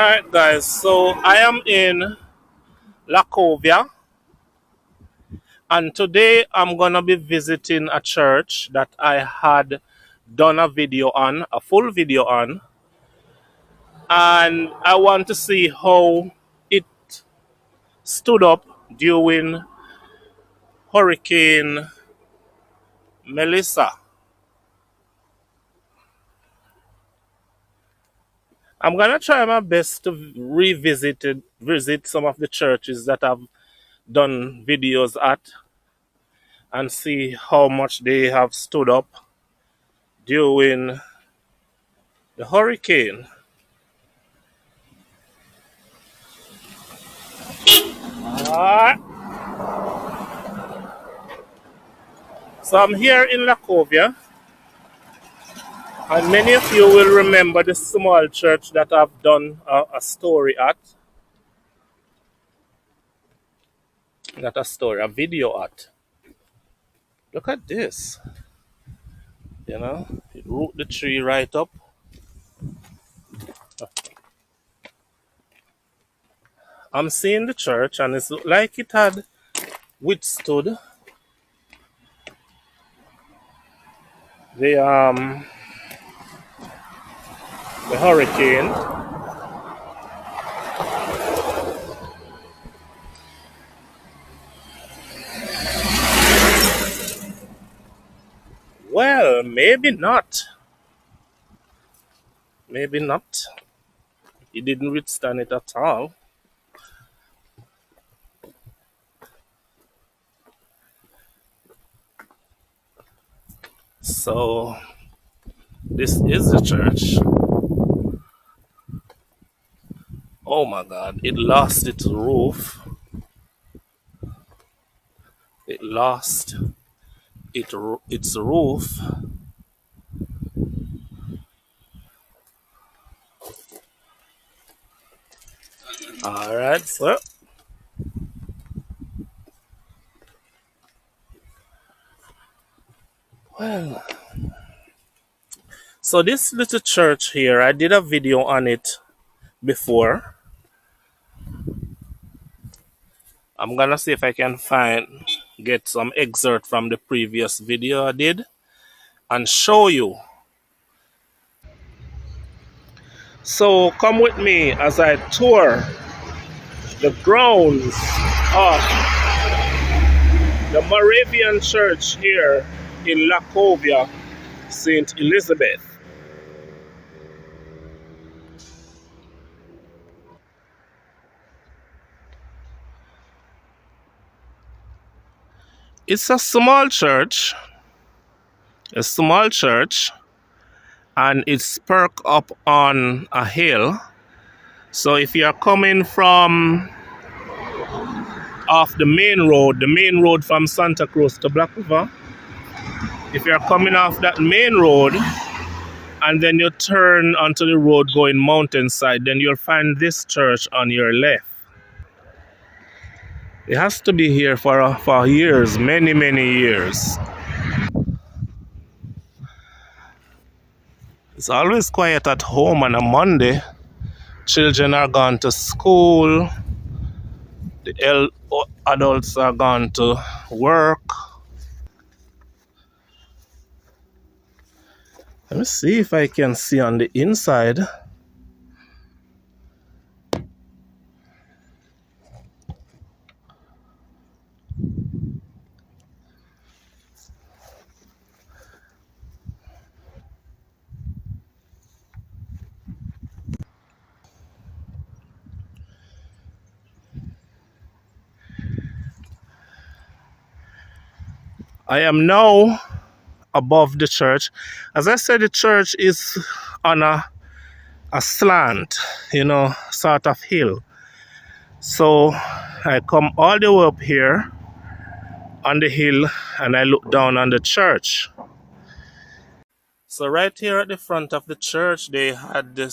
Alright guys, so I am in Lacovia and today I'm gonna be visiting a church that I had done a video on, a full video on, and I want to see how it stood up during Hurricane Mellisa. I'm gonna try my best to visit some of the churches that I've done videos at and see how much they have stood up during the hurricane. Ah, so I'm here in Lacovia, and many of you will remember the small church that I've done a story at, a video at. Look at this, it root the tree right up. I'm seeing the church, and it's like it had withstood the the hurricane. Well, maybe not. Maybe not. It didn't withstand it at all. So this is the church. Oh my God! It lost its roof. It lost its roof. All right, so well, so this little church here, I did a video on it before. I'm gonna see if I can get some excerpt from the previous video I did and show you. So come with me as I tour the grounds of the Moravian Church here in Lacovia, St. Elizabeth. It's a small church, and it's perked up on a hill. So if you're coming from off the main road from Santa Cruz to Black River, if you're coming off that main road and then you turn onto the road going mountainside, then you'll find this church on your left. It has to be here for years, many years. It's always quiet at home on a Monday. Children are gone to school. The adults are gone to work. Let me see if I can see on the inside. I am now above the church. As I said, the church is on a slant, sort of hill. So I come all the way up here on the hill and I look down on the church. So right here at the front of the church, they had the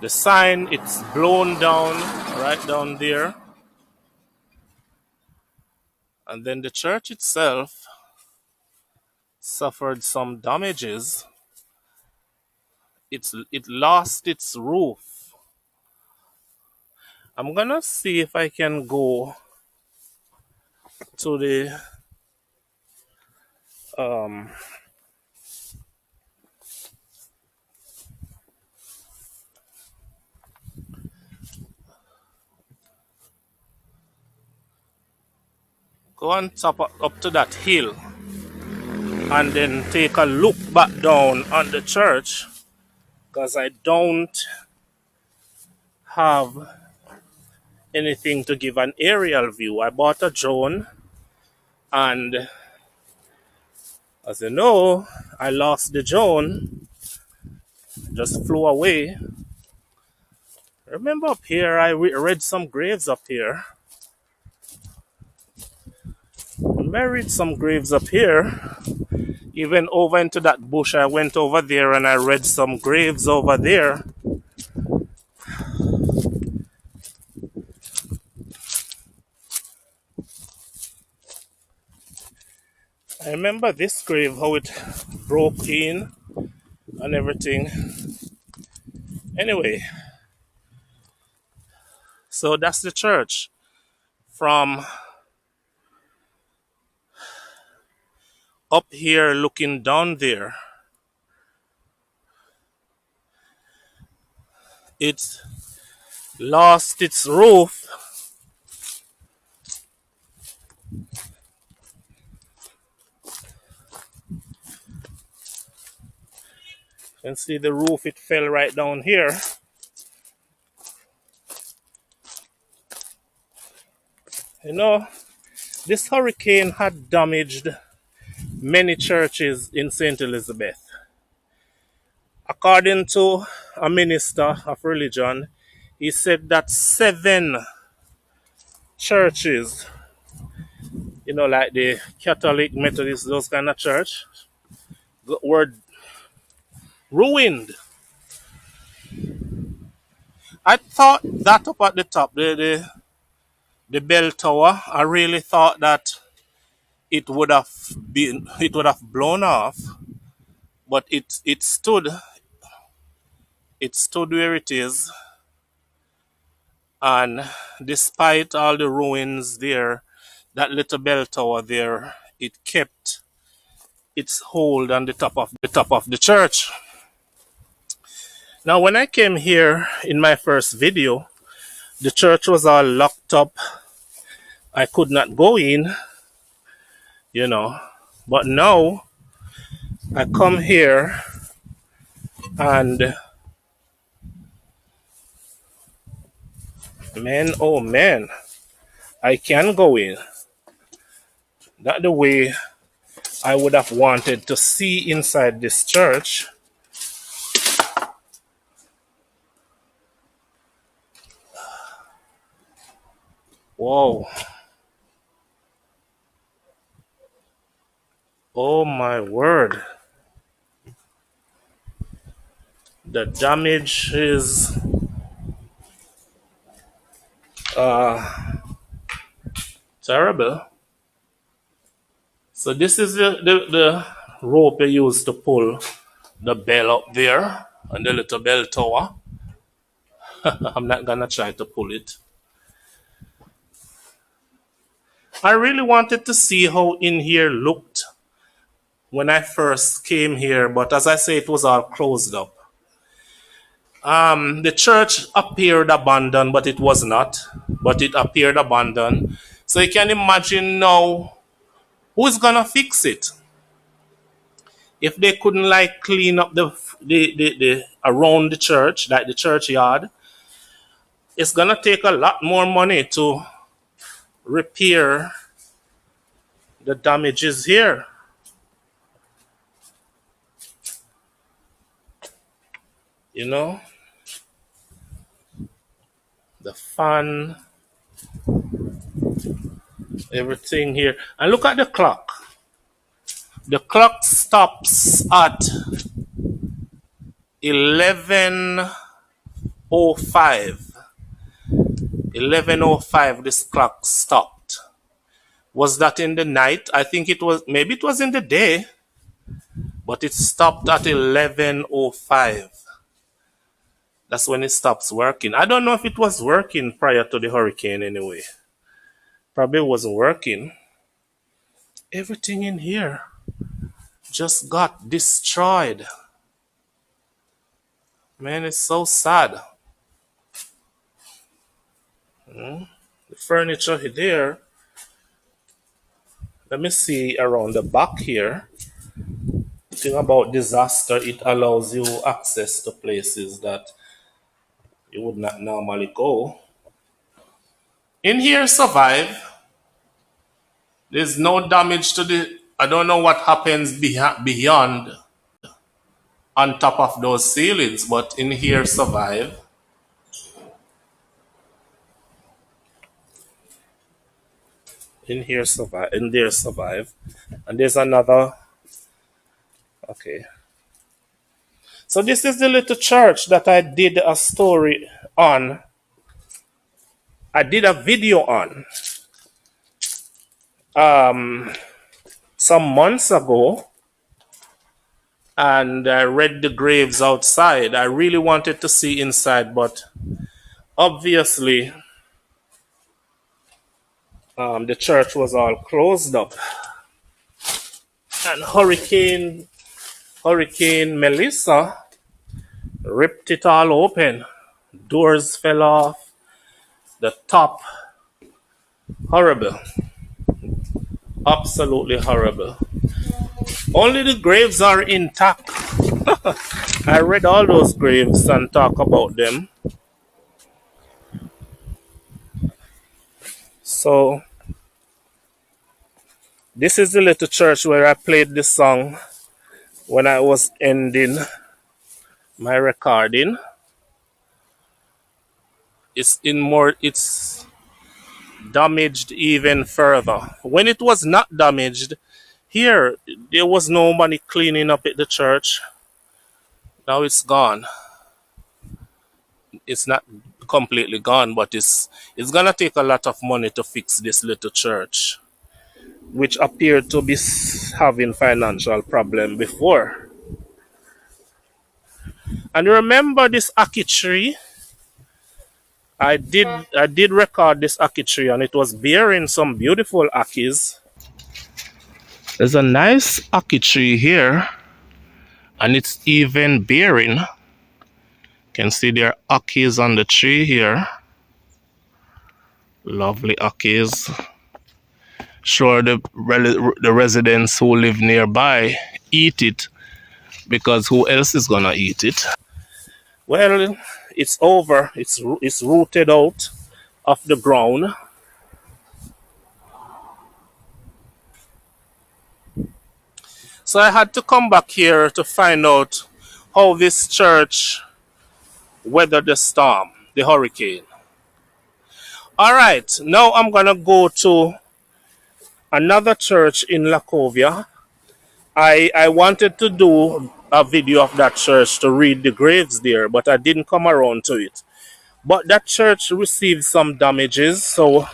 sign. It's blown down right down there. And then the church itself suffered some damages. It lost its roof. I'm gonna see if I can go to the um go on top up to that hill and then take a look back down on the church because I don't have anything to give an aerial view. I bought a drone, and as you know, I lost the drone, just flew away. Remember up here, I read some graves up here. I read some graves up here. Even over into that bush, I went over there and I read some graves over there. I remember this grave, how it broke in and everything. Anyway, so that's the church. From up here looking down there, it lost its roof. You can see the roof, it fell right down here. You know, this hurricane had damaged many churches in St. Elizabeth. According to a minister of religion, he said that 7 churches, like the Catholic, Methodist, those kind of church, were ruined. I thought that up at the top, the bell tower, I really thought that it would have blown off, but it stood where it is, and despite all the ruins there, that little bell tower there, it kept its hold on the top of the church. Now, when I came here in my first video, the church was all locked up. I could not go in, you know. But now I come here and man, oh man, I can go in. Not the way I would have wanted to see inside this church. Whoa. Oh my word. The damage is terrible. So this is the rope I used to pull the bell up there on the little bell tower. I'm not gonna try to pull it. I really wanted to see how in here looked when I first came here, but as I say, it was all closed up. The church appeared abandoned, but it was not. But it appeared abandoned. So you can imagine now who's gonna fix it if they couldn't like clean up the around the church, like the churchyard. It's gonna take a lot more money to repair the damages here. You know, the fan, everything here. And look at the clock. The clock stops at 11:05. 11:05 this clock stopped. Was that in the night? I think maybe it was in the day, but it stopped at 11:05. That's when it stops working. I don't know if it was working prior to the hurricane anyway. Probably wasn't working. Everything in here just got destroyed. Man, it's so sad. The furniture there. Let me see around the back here. The thing about disaster, it allows you access to places that you would not normally go. In here survive. There's no damage to the. I don't know what happens beyond on top of those ceilings, but in here survive. In here survive. In there survive. And there's another. Okay. So this is the little church that I did a story on. I did a video on some months ago, and I read the graves outside. I really wanted to see inside, but obviously the church was all closed up. And Hurricane Mellisa ripped it all open. Doors fell off. The top. Horrible. Absolutely horrible. Only the graves are intact. I read all those graves and talk about them. So this is the little church where I played this song when I was ending my recording. It's damaged even further. When it was not damaged, here there was no money cleaning up at the church. Now it's gone. It's not completely gone, but it's gonna take a lot of money to fix this little church, which appeared to be having financial problem before. And remember this ackee tree? I did record this ackee tree, and it was bearing some beautiful ackees. There's a nice ackee tree here, and it's even bearing. You can see there are ackees on the tree here. Lovely ackees. Sure, the residents who live nearby eat it, because who else is gonna eat it? Well, it's over. It's rooted out of the ground. So I had to come back here to find out how this church weathered the storm, the hurricane. All right, now I'm gonna go to another church in Lacovia. I wanted to do a video of that church to read the graves there, but I didn't come around to it. But that church received some damages, so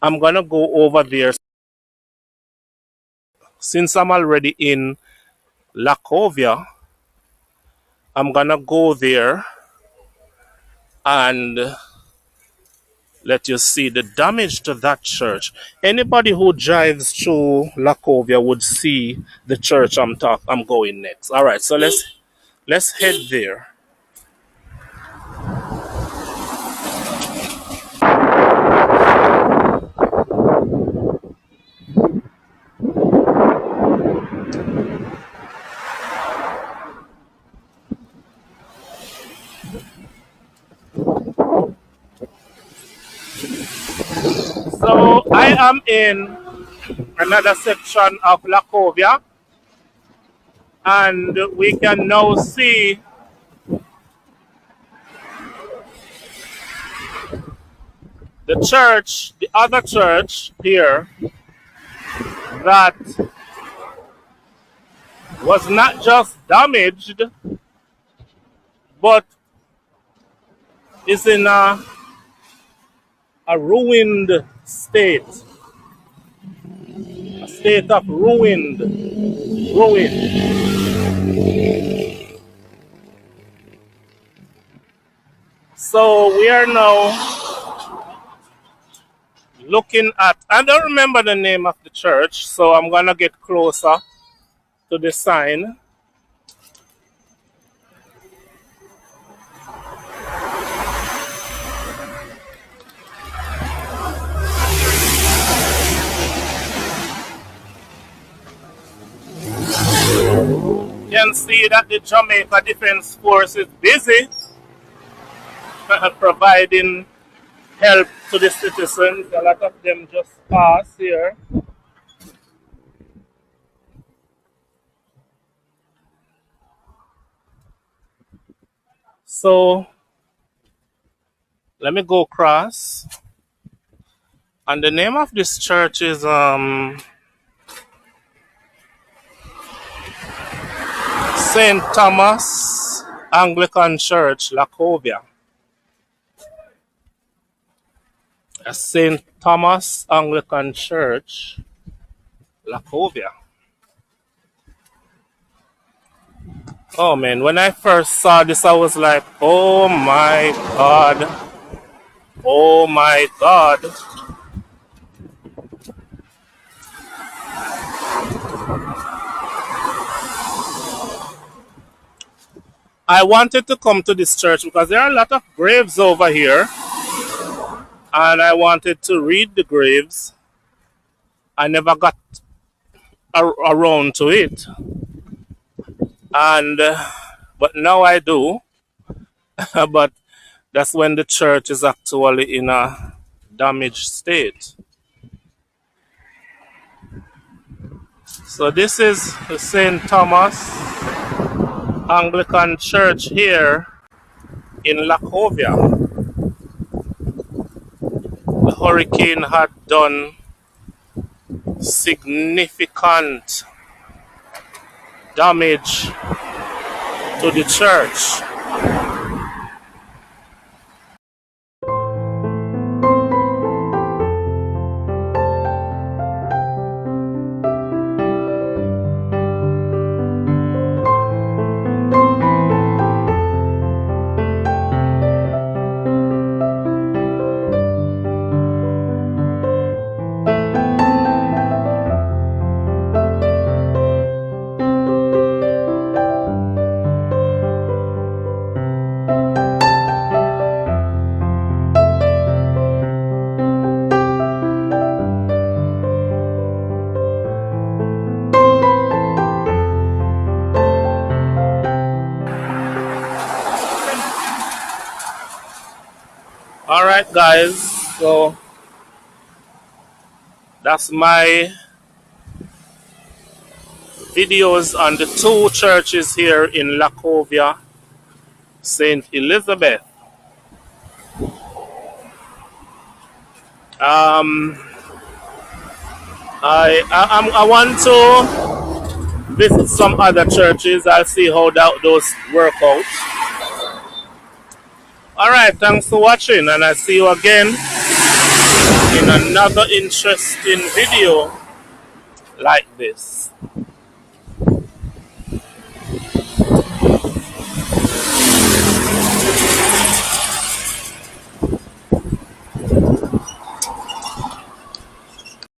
I'm gonna go over there. Since I'm already in Lacovia, I'm gonna go there and let you see the damage to that church. Anybody who drives through Lacovia would see the church I'm going next. All right, so let's head there. So I am in another section of Lacovia, and we can now see the church, the other church here, that was not just damaged, but is in a ruined state. A state of ruin. So we are now looking at, I don't remember the name of the church, so I'm gonna get closer to the sign. You can see that the Jamaica Defense Force is busy providing help to the citizens. A lot of them just pass here. So let me go across. And the name of this church is St. Thomas Anglican Church, Lacovia. St. Thomas Anglican Church, Lacovia. Oh man, when I first saw this, I was like, oh my God. Oh my God. I wanted to come to this church because there are a lot of graves over here. And I wanted to read the graves. I never got around to it. And but now I do. But that's when the church is actually in a damaged state. So this is the St. Thomas Anglican Church here in Lacovia. The hurricane had done significant damage to the church. Alright guys, so that's my videos on the two churches here in Lacovia, St. Elizabeth. I want to visit some other churches. I'll see how those work out. Alright, thanks for watching, and I'll see you again in another interesting video like this.